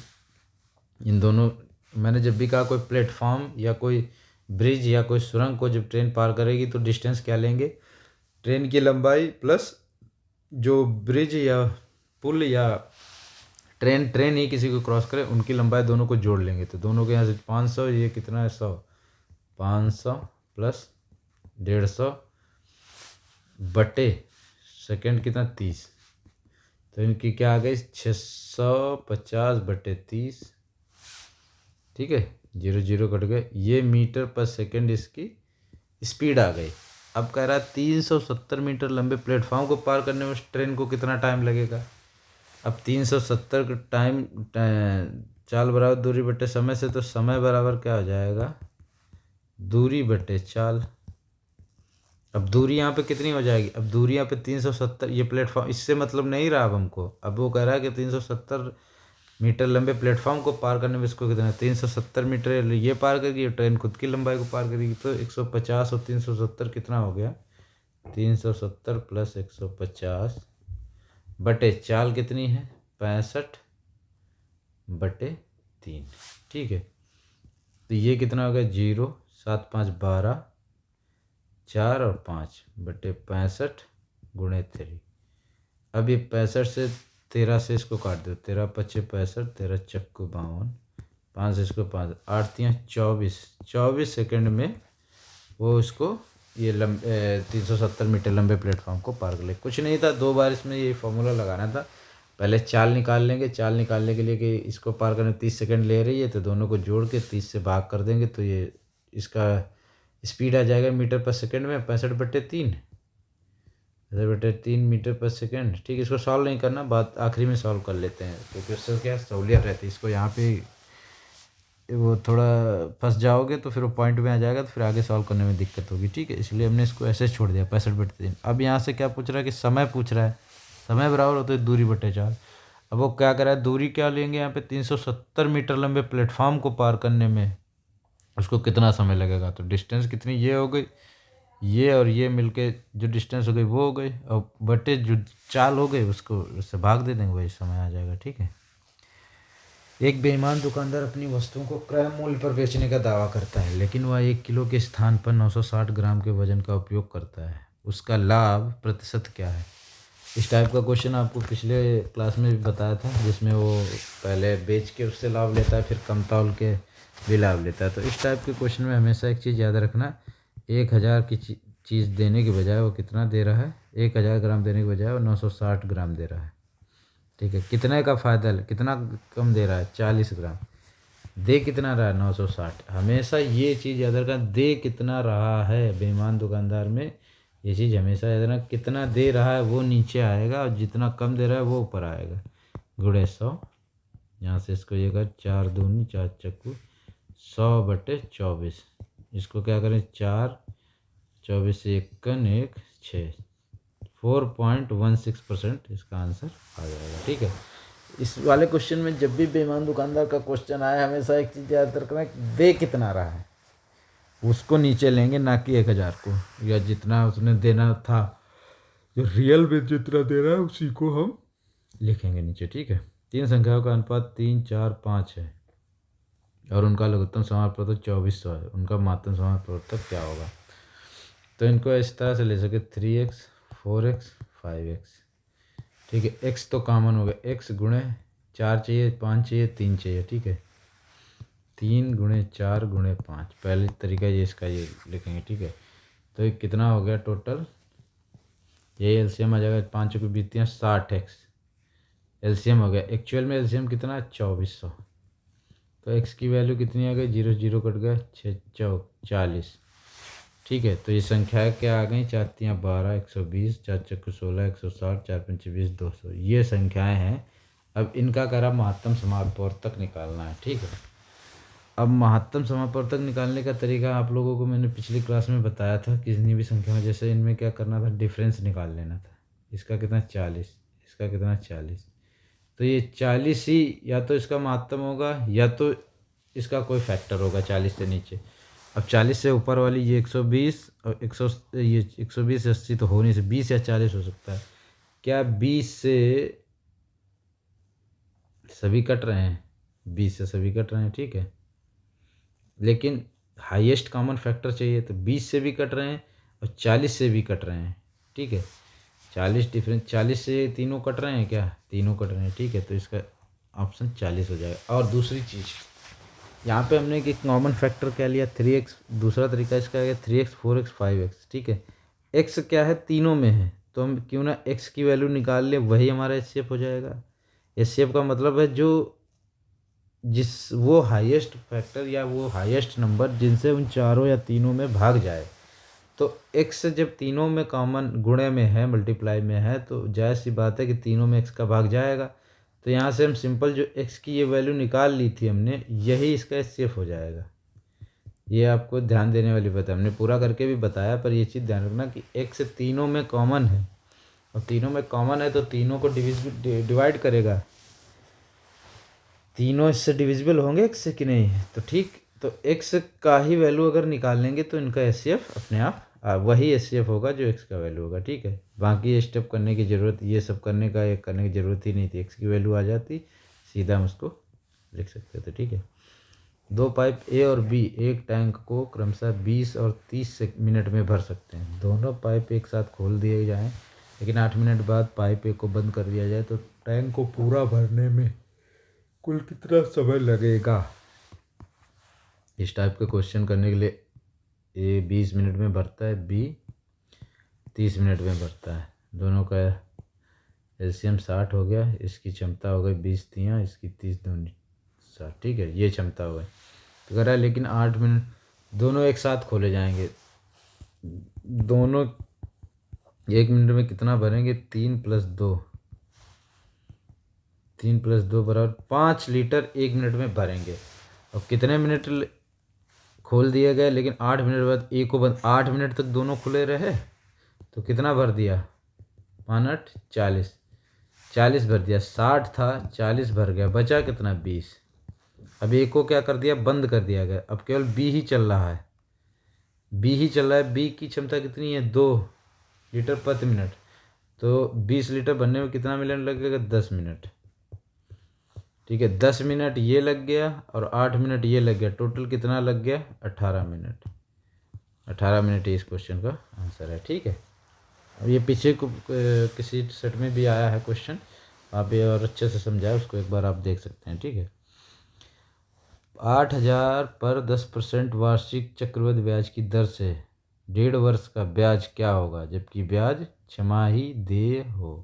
इन दोनों, मैंने जब भी कहा कोई प्लेटफॉर्म या कोई ब्रिज या कोई सुरंग को जब ट्रेन पार करेगी तो डिस्टेंस क्या लेंगे, ट्रेन की लंबाई प्लस जो ब्रिज या पुल या ट्रेन ही किसी को क्रॉस करे उनकी लंबाई, दोनों को जोड़ लेंगे। तो दोनों के यहाँ से 500, ये कितना है 100, 500 प्लस 150 बटे सेकेंड कितना 30, तो इनकी क्या आ गई 650 बटे 30, ठीक है। 0 0 कट गए, ये मीटर पर सेकेंड इसकी स्पीड आ गई। अब कह रहा है 370 मीटर लंबे प्लेटफॉर्म को पार करने में ट्रेन को कितना टाइम लगेगा। अब 370 का टाइम, चाल बराबर दूरी बटे समय से, तो समय बराबर क्या हो जाएगा, दूरी बटे चाल। अब दूरी यहाँ पे कितनी हो जाएगी, अब दूरी यहाँ पे 370, ये प्लेटफॉर्म इससे मतलब नहीं रहा अब हमको। अब वो कह रहा है कि 370 मीटर लंबे प्लेटफॉर्म को पार करने में इसको कितना, 370 मीटर ये पार करेगी, ट्रेन खुद की लंबाई को पार करेगी। तो 150 और 370 कितना हो गया, 370 प्लस 150 बटे चाल कितनी है 65 बटे 3, ठीक है। तो ये कितना हो गया 0 7 5 12, 4 और 5 बटे 65 गुणे 3। अब ये 65 से 13 से इसको काट दो, 13 पच्चे 65, 13 चक्कू 52, 5 से इसको 5, 8 24, 24 सेकंड में वो इसको ये 370 मीटर लंबे प्लेटफॉर्म को पार कर ले। कुछ नहीं था, 2 बार इसमें ये फॉर्मूला लगाना था। पहले चाल निकाल लेंगे, चाल निकालने के लिए कि इसको पार करने 30 सेकंड ले रही है, तो दोनों को जोड़ के 30 से भाग कर देंगे, तो ये इसका स्पीड आ जाएगा मीटर पर सेकंड में 65 बटे 3, 65 बटे 3 मीटर पर सेकंड, ठीक। इसको सॉल्व नहीं करना, बात आखिरी में सॉल्व कर लेते हैं क्योंकि उससे क्या सहूलियत रहती है। इसको यहाँ पे वो थोड़ा फंस जाओगे तो फिर वो पॉइंट में आ जाएगा, तो फिर आगे सॉल्व करने में दिक्कत होगी, ठीक है। इसलिए हमने इसको ऐसे छोड़ दिया 65 बटे 3। अब यहाँ से क्या पूछ रहा है कि समय पूछ रहा है, समय बराबर होता है दूरी बटे चाल। अब वो क्या करा है, दूरी क्या लेंगे यहाँ पे 370 मीटर लंबे प्लेटफॉर्म को पार करने में उसको कितना समय लगेगा। तो डिस्टेंस कितनी ये हो गई, ये और ये मिलके जो डिस्टेंस हो गई वो हो गई, और बटे जो चाल हो गई उसको उससे भाग दे देंगे, वही समय आ जाएगा, ठीक है। एक बेईमान दुकानदार अपनी वस्तुओं को क्रय मूल्य पर बेचने का दावा करता है, लेकिन वह 1 किलो के स्थान पर 960 ग्राम के वजन का उपयोग करता है। उसका लाभ प्रतिशत क्या है। इस टाइप का क्वेश्चन आपको पिछले क्लास में भी बताया था, जिसमें वो पहले बेच के उससे लाभ लेता है, फिर कम तौल के भी लाभ लेता है। तो इस टाइप के क्वेश्चन में हमेशा एक चीज़ याद रखना, 1000 की चीज़ देने के बजाय वो कितना दे रहा है, 1000 ग्राम देने के बजाय वो 960 ग्राम दे रहा है, ठीक है। कितने का फ़ायदा, कितना कम दे रहा है 40 ग्राम, दे कितना रहा है 960। हमेशा ये चीज़ याद रखना, दे कितना रहा है बेईमान दुकानदार में, ये चीज़ हमेशा याद रखना, कितना दे रहा है वो नीचे आएगा और जितना कम दे रहा है वो ऊपर आएगा, गुणे 100। यहाँ से इसको ये कर 4 दूनी 4 चक्कू 100 बटे 24, इसको क्या करें 4 24 से 1 1 6 4.16% इसका आंसर आ जाएगा। ठीक है, इस वाले क्वेश्चन में जब भी बेईमान दुकानदार का क्वेश्चन आए हमेशा एक चीज़ याद रखना है, दे कितना रहा है उसको नीचे लेंगे, ना कि 1000 को, या जितना उसने देना था जो रियल में जितना दे रहा है उसी को हम लिखेंगे नीचे। ठीक है, 3 संख्याओं का अनुपात 3, 4, 5 है और उनका लघुत्तम समापवर्तक 2400 है, उनका महत्तम समापवर्तक क्या होगा। तो इनको इस तरह से ले सके 3x, 4x, 5x। ठीक है, x तो कॉमन हो गया, x गुणे 4 चाहिए, 5 चाहिए, 3 चाहिए। ठीक है, 3 गुणे 4 गुणे 5, पहले तरीका ये इसका ये लिखेंगे। ठीक है, तो ये कितना हो गया टोटल, ये एलसीएम आ जाएगा, 5 की बीतियाँ 60x एलसीएम हो गया। एक्चुअल में एलसीएम कितना 2400, तो x की वैल्यू कितनी आ गई, 0 0 कट गया, 6 चौक 40। ठीक है, तो ये संख्या क्या आ गई, 4 3 12, 120, 4 चक्कर 16, 160, 4 पंच 20, 200, ये संख्याएं हैं। अब इनका करा महत्तम समापवर्तक निकालना है। ठीक है, अब महत्तम समापवर्तक निकालने का तरीका आप लोगों को मैंने पिछली क्लास में बताया था, किसी भी संख्या में जैसे इनमें क्या करना था, डिफरेंस निकाल लेना था। इसका कितना 40, इसका कितना 40, तो ये 40 ही या तो इसका महत्तम होगा या तो इसका कोई फैक्टर होगा 40 से नीचे। अब 40 से ऊपर वाली ये 120 और 100, ये 120 80 तो हो नहीं सकता, 20 या 40 हो सकता है। क्या 20 से सभी कट रहे हैं, 20 से सभी कट रहे हैं। ठीक है, लेकिन हाईएस्ट कॉमन फैक्टर चाहिए, तो 20 से भी कट रहे हैं और 40 से भी कट रहे हैं। ठीक है, 40 डिफरेंस, 40 से तीनों कट रहे हैं क्या, तीनों कट रहे हैं। ठीक है, तो इसका ऑप्शन 40 हो जाएगा। और दूसरी चीज़ यहाँ पे हमने एक कॉमन फैक्टर क्या लिया, 3x। दूसरा तरीका इसका है 3x, 4x, 5x। ठीक है, x क्या है, तीनों में है, तो हम क्यों ना x की वैल्यू निकाल लें, वही हमारा एचसीएफ हो जाएगा। एचसीएफ का मतलब है जो वो हाईएस्ट फैक्टर या वो हाईएस्ट नंबर जिनसे उन चारों या तीनों में भाग जाए। तो x जब तीनों में कॉमन गुणे में है, मल्टीप्लाई में है, तो जायज़ सी बात है कि तीनों में x का भाग जाएगा। तो यहाँ से हम सिंपल जो x की ये वैल्यू निकाल ली थी हमने, यही इसका एचसीएफ हो जाएगा। ये आपको ध्यान देने वाली बात है, हमने पूरा करके भी बताया, पर ये चीज़ ध्यान रखना कि x तीनों में कॉमन है, और तीनों में कॉमन है तो तीनों को डिवाइड करेगा, तीनों इससे डिविजिबल होंगे x से कि नहीं। तो ठीक, तो x का ही वैल्यू अगर निकालेंगे तो इनका एचसीएफ अपने आप वही एचसीएफ होगा जो x का वैल्यू होगा। ठीक है, बाकी ये स्टेप करने की ज़रूरत, ये सब करने की ज़रूरत ही नहीं थी, x की वैल्यू आ जाती, सीधा हम उसको लिख सकते थे। ठीक है, 2 पाइप ए और बी एक टैंक को क्रमशः 20 और 30 मिनट में भर सकते हैं। दोनों पाइप एक साथ खोल दिए जाएँ, लेकिन 8 मिनट बाद पाइप ए को बंद कर दिया जाए, तो टैंक को पूरा भरने में कुल कितना समय लगेगा। इस टाइप के क्वेश्चन करने के लिए ए 20 मिनट में भरता है, बी 30 मिनट में भरता है। दोनों का एलसीएम 60 हो गया, इसकी क्षमता हो गई 20 तियाँ, इसकी 30 दूनी 60। ठीक है, ये क्षमता हो गई। तो कह रहा है लेकिन 8 मिनट दोनों एक साथ खोले जाएंगे, दोनों 1 मिनट में कितना भरेंगे, 3 + 2, 3 + 2 बराबर 5 लीटर 1 मिनट में भरेंगे। और कितने मिनट खोल दिए गए, लेकिन 8 मिनट बाद ए को बंद, 8 मिनट तक दोनों खुले रहे, तो कितना भर दिया, 5 8 40, 40 भर दिया, 60 था 40 भर गया, बचा कितना 20। अब ए को क्या कर दिया, बंद कर दिया गया, अब केवल बी ही चल रहा है, बी ही चल रहा है। बी की क्षमता कितनी है, 2 लीटर प्रति मिनट, तो 20 लीटर बनने में कितना मिनट लगेगा, 10 मिनट। ठीक है, 10 मिनट ये लग गया और 8 मिनट ये लग गया, टोटल कितना लग गया, 18 मिनट। 18 मिनट इस क्वेश्चन का आंसर है। ठीक है, अब ये पीछे को किसी सेट में भी आया है क्वेश्चन, आप ये और अच्छे से समझाए, उसको एक बार आप देख सकते हैं। ठीक है, 8000 पर 10% वार्षिक चक्रवृद्धि ब्याज की दर से 1.5 वर्ष का ब्याज क्या होगा, जबकि ब्याज छमाही देय हो।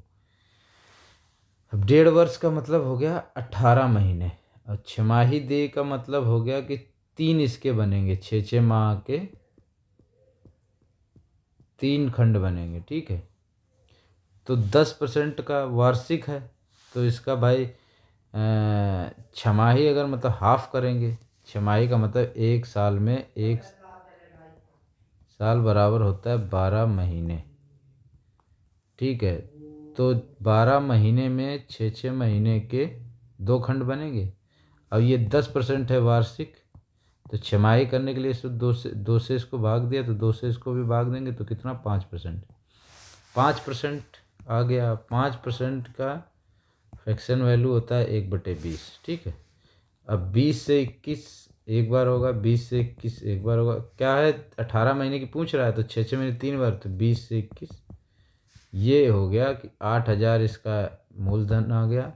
अब 1.5 वर्ष का मतलब हो गया 18 महीने, और छमाही देय का मतलब हो गया कि 3 इसके बनेंगे, 6 माह के 3 खंड बनेंगे। ठीक है, तो 10% का वार्षिक है, तो इसका भाई छमाही अगर मतलब हाफ करेंगे, छमाही का मतलब 1 साल में 1 साल बराबर होता है 12 महीने। ठीक है। तो 12 महीने में 6 महीने के 2 खंड बनेंगे। अब ये 10% है वार्षिक, तो छमाही करने के लिए इसको दो से इसको भाग दिया, तो 2 से इसको भी भाग देंगे तो कितना 5%। 5% आ गया। 5% का फ्रैक्शन वैल्यू होता है 1/20। ठीक है। अब 20 से 21 एक बार होगा, 20 से 21 एक बार होगा। क्या है, 18 महीने की पूछ रहा है तो 6 महीने 3 बार, तो 20 से 21 ये हो गया कि 8,000 इसका मूलधन आ गया,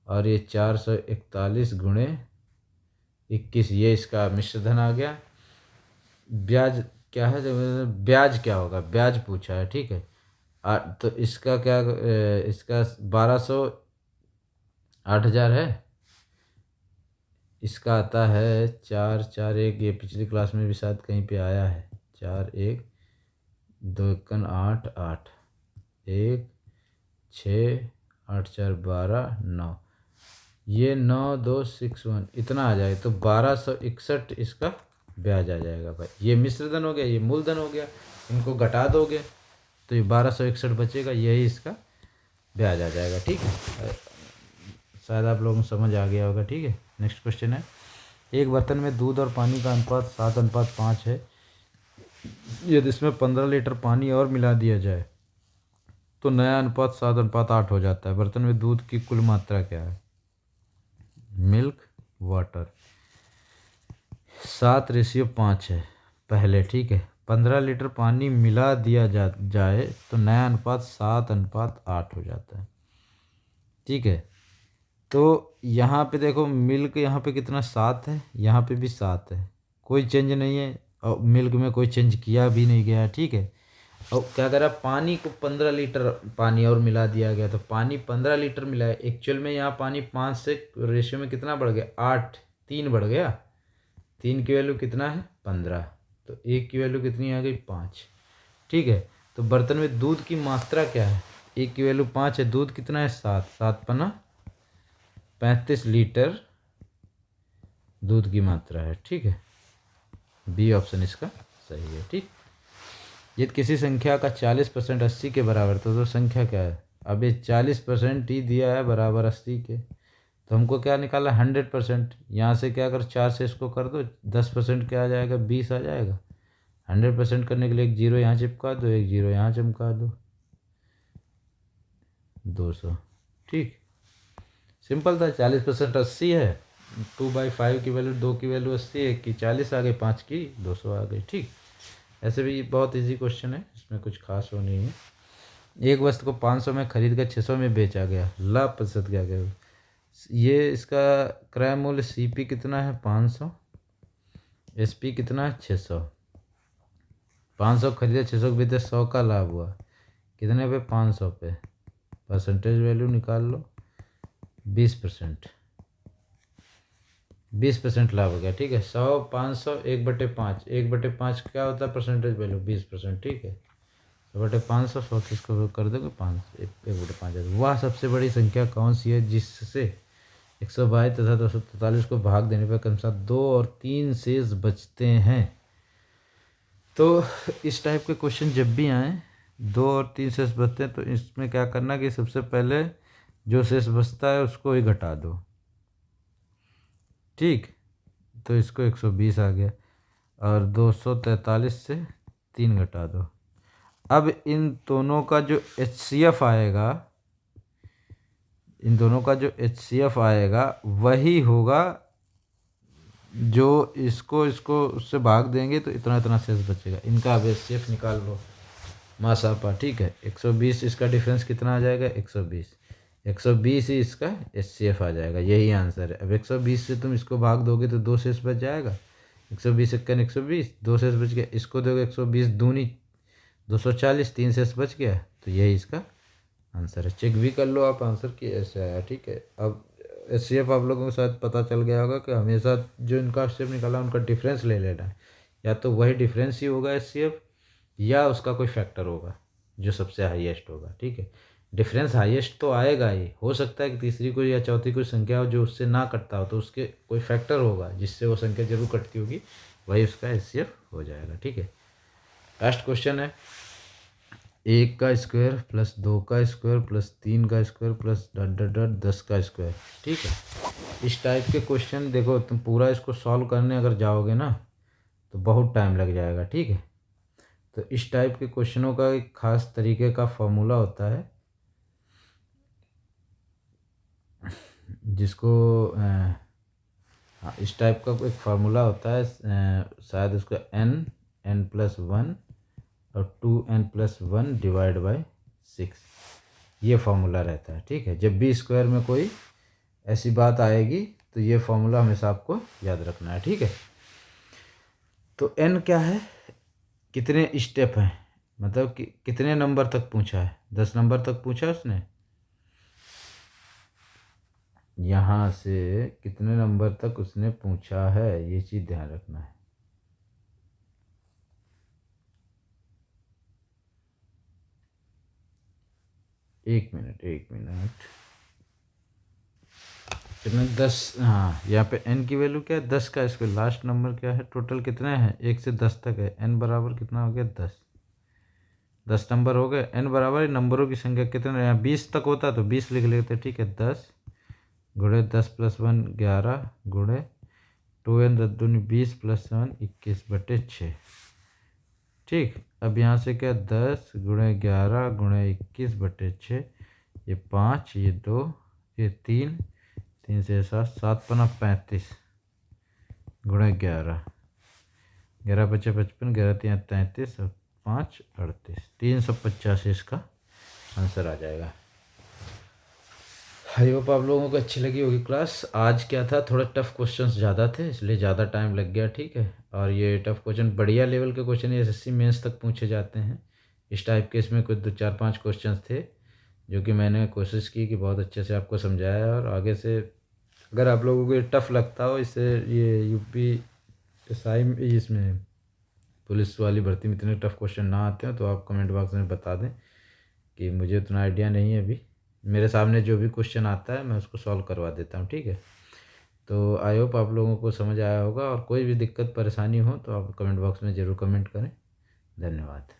और ये 441 गुणे 21 ये इसका मिश्र धन आ गया। ब्याज क्या है, ब्याज क्या होगा, ब्याज पूछा है। ठीक है। तो इसका क्या, इसका 1200 8,000 है, इसका आता है 441, ये पिछली क्लास में भी शायद कहीं पे आया है। 41 2 एकन 8 8 1 6 8 4 12 9, ये 9261 इतना आ जाए तो 1261 इसका ब्याज आ जाएगा भाई। ये मिश्रधन हो गया, ये मूलधन हो गया, इनको घटा दोगे तो ये 1261 बचेगा, यही इसका ब्याज आ जाएगा। ठीक है, शायद आप लोगों को समझ आ गया होगा। ठीक है। नेक्स्ट क्वेश्चन है, एक बर्तन में दूध और पानी का अनुपात 7:5 है। यदि इसमें 15 लीटर पानी और मिला दिया जाए तो नया अनुपात 7:8 हो जाता है। बर्तन में दूध की कुल मात्रा क्या है? मिल्क वाटर 7:5 है पहले। ठीक है। 15 लीटर पानी मिला दिया जाए तो नया अनुपात 7:8 हो जाता है। ठीक है। तो यहाँ पे देखो, मिल्क यहाँ पे कितना 7 है, यहाँ पे भी 7 है, कोई चेंज नहीं है, और मिल्क में कोई चेंज किया भी नहीं गया है। ठीक है। और क्या करा, पानी को 15 लीटर पानी और मिला दिया गया, तो पानी 15 लीटर मिला है। एक्चुअल में यहाँ पानी 5 से रेशियो में कितना बढ़ गया, 8, 3 बढ़ गया। 3 की वैल्यू कितना है 15, तो 1 की वैल्यू कितनी आ गई 5। ठीक है। तो बर्तन में दूध की मात्रा क्या है, 1 की वैल्यू 5 है, दूध कितना है 7, 7 पना 35 लीटर दूध की मात्रा है। ठीक है। बी ऑप्शन इसका सही है। ठीक। यदि किसी संख्या का 40% 80 के बराबर, तो संख्या क्या है, अब ये 40% ही दिया है बराबर 80 के, तो हमको क्या निकाला 100%। यहाँ से क्या कर, 4 से इसको कर दो, 10% क्या आ जाएगा 20 आ जाएगा। 100% करने के लिए एक जीरो यहाँ चिपका दो, एक जीरो यहाँ चिपका दो, 200। ठीक, सिंपल था। 40% 80 है, 2/5 की वैल्यू, 2 की वैल्यू 80 है, कि 40 आ गई, 5 की 200 आ गई। ठीक। ऐसे भी बहुत इजी क्वेश्चन है, इसमें कुछ खास वो नहीं है। एक वस्तु को 500 में खरीद कर 600 में बेचा गया, लाभ प्रतिशत क्या गया, ये इसका क्रय मूल्य सीपी कितना है 500, एसपी कितना है 600। 500 खरीदे 600 के बेचे, 100 का लाभ हुआ, कितने पे 500 पे, परसेंटेज वैल्यू निकाल लो 20%। 20% लाभ हो गया। ठीक है। 100 500 1/5, 1/5 क्या होता है परसेंटेज वैल्यू 20%। ठीक है। 100/500, 100 इसको कर दोगे 5, 1/5। वह सबसे बड़ी संख्या कौन सी है जिससे 122 तथा 243 को भाग देने पर क्रमशः 2 और 3 शेष बचते हैं। तो इस टाइप के क्वेश्चन जब भी आए 2 और 3 शेष बचते हैं, तो इसमें क्या करना कि सबसे पहले जो शेष बचता है उसको ही घटा दो। ठीक। तो इसको 120 आ गया, और 243 से 3 घटा दो। अब इन दोनों का जो HCF आएगा, इन दोनों का जो HCF आएगा वही होगा जो इसको उससे भाग देंगे तो इतना इतना शेष बचेगा। इनका अब HCF निकाल लो मासापा। ठीक है। 120 इसका डिफरेंस कितना आ जाएगा 120, 120 ही इसका HCF आ जाएगा, यही आंसर है। अब 120 से तुम इसको भाग दोगे तो 2 शेष बच जाएगा, 120 इक्कन 120, 2 शेष बच गया। इसको दोगे 120 दूनी 240, 3 शेष बच गया, तो यही इसका आंसर है। चेक भी कर लो आप आंसर की ऐसे आया। ठीक है। अब HCF आप लोगों को शायद पता चल गया होगा कि हमेशा जो इनका HCF निकाला उनका डिफरेंस ले लेना है, या तो वही डिफरेंस ही होगा HCF, या उसका कोई फैक्टर होगा जो सबसे हाईएस्ट होगा। ठीक है। डिफरेंस हाईएस्ट तो आएगा ही, हो सकता है कि तीसरी कोई या चौथी कोई संख्या हो जो उससे ना कटता हो, तो उसके कोई फैक्टर होगा जिससे वो संख्या जरूर कटती होगी, वही उसका HCF हो जाएगा। ठीक है। लास्ट क्वेश्चन है, 1 का स्क्वायर प्लस 2 का स्क्वायर प्लस 3 का square plus dot dot dot 10 का स्क्वायर। ठीक है, इस टाइप के क्वेश्चन देखो तुम पूरा इसको सॉल्व करने अगर जाओगे ना तो बहुत टाइम लग जाएगा। ठीक है, तो इस टाइप के क्वेश्चनों का एक खास तरीके का फॉर्मूला होता है जिसको हाँ, इस टाइप का एक फार्मूला होता है, शायद उसका n+1 और 2n+1 डिवाइड बाय 6, ये फार्मूला रहता है। ठीक है, जब भी स्क्वायर में कोई ऐसी बात आएगी तो ये फार्मूला हमेशा आपको याद रखना है। ठीक है, तो n क्या है, कितने स्टेप हैं, मतलब कि कितने नंबर तक पूछा है, 10 नंबर तक पूछा उसने, यहाँ से कितने नंबर तक उसने पूछा है, ये चीज़ ध्यान रखना है। एक मिनट कितने, 10, हाँ यहाँ पे n की वैल्यू क्या है, 10 का स्क्वायर, लास्ट नंबर क्या है, टोटल कितने हैं 1 से 10 तक है, n बराबर कितना हो गया 10 नंबर हो गए, n बराबर नंबरों की संख्या कितने, यहाँ 20 तक होता तो 20 लिख लेते। ठीक है, 10 गुणे 10+1 11 गुणे 2n 20 + 7 21/6। ठीक, अब यहाँ से क्या 10 गुणे 11 गुणे 21/6, ये 5, ये 2, ये 3, 3 से 7, 7×5 35 गुणे 11, 11×5 55, 11×3 33 और 5 38, 385 इसका आंसर आ जाएगा। आई होप आप लोगों को अच्छी लगी होगी क्लास। आज क्या था, थोड़ा टफ क्वेश्चंस ज़्यादा थे इसलिए ज़्यादा टाइम लग गया। ठीक है, और ये टफ क्वेश्चन बढ़िया लेवल के क्वेश्चन एसएससी मेंस तक पूछे जाते हैं। इस टाइप के इसमें कुछ 2 4 5 क्वेश्चंस थे जो कि मैंने कोशिश की कि बहुत अच्छे से आपको समझाया। और आगे से अगर आप लोगों को ये टफ लगता हो, इससे ये यूपी एसआई इसमें पुलिस वाली भर्ती में इतने टफ क्वेश्चन ना आते हो तो आप कमेंट बॉक्स में बता दें कि मुझे उतना आइडिया नहीं है अभी। मेरे सामने जो भी क्वेश्चन आता है मैं उसको सॉल्व करवा देता हूँ। ठीक है, तो आई होप आप लोगों को समझ आया होगा, और कोई भी दिक्कत परेशानी हो तो आप कमेंट बॉक्स में ज़रूर कमेंट करें। धन्यवाद।